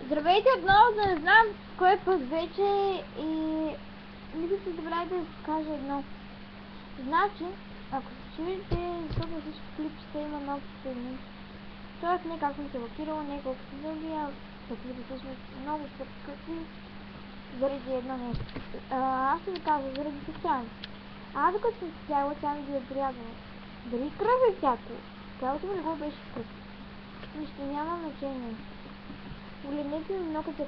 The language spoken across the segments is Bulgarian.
Здравейте отново, да не знам кой път вече и не да се забравяйте да се каже едно. Значи, ако се чуете, защото във всички клипчета има много последни. Тоест не как съм се блокирала, не колко са дълги, а клипите всъщност много са къси заради едно нещо. Аз ще ви кажа, заради сестра ми. Аз докато съм сяла, тя ми ги е отрязала. Дали кръв е всяко? Тялото ми не го беше кръв. Нищо няма значение. Погледнете ми много се...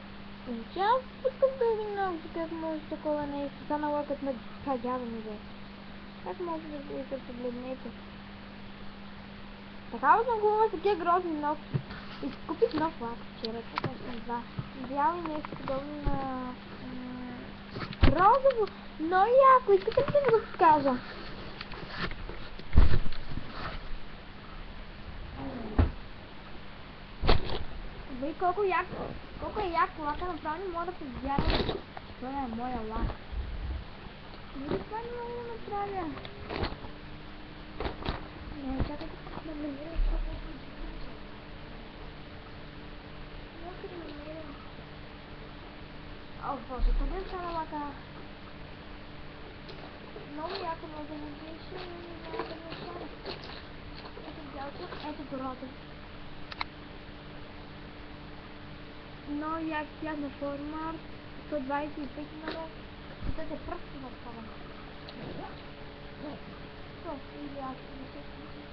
Аз пускам дълги много, как може такова нещо. Станало като ме тагява ми бе. Как може да се погледнете? Такава съм хубава с такива грозни ногти. И купих нов лак вчера, така съм два. Бял и нещо подобно на... розово. Но яко, искате ли да ви го покажа? Виж колко е яко лака, направо не мога да повярвам. Това е моя лак. Виж това не мога да направя. Не, чакайте да намеря това. Мога да намеря. О, боже, къде стана лака? Много яко, но да не беше и няма да не стане. Ето бялото, ето горото. Но як тяхна форма 125 много. Виждате пръсти в това. Или аз не се случва.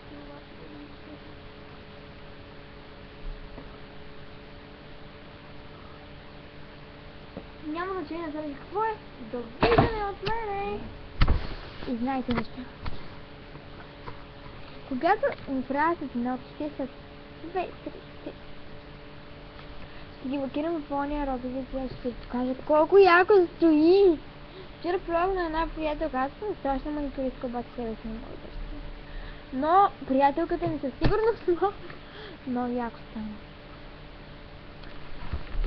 Няма значение заради какво е. Довиждане от мене. И знаете нещо. Когато ми правят ногтите с 2-3 ще ги блокирам в ония розови цвет, ще ви покажа колко яко стои. Вчера пробвах на една приятелка, аз съм страшна маникюристка, обаче себе си не мога да стои. Но приятелката ми със сигурност много яко стана.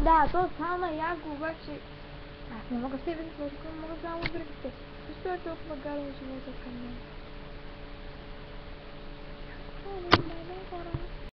Да, то стана яко, обаче аз не мога себе си сложа, не мога само бръките. Защо е толкова гаден живота към мен?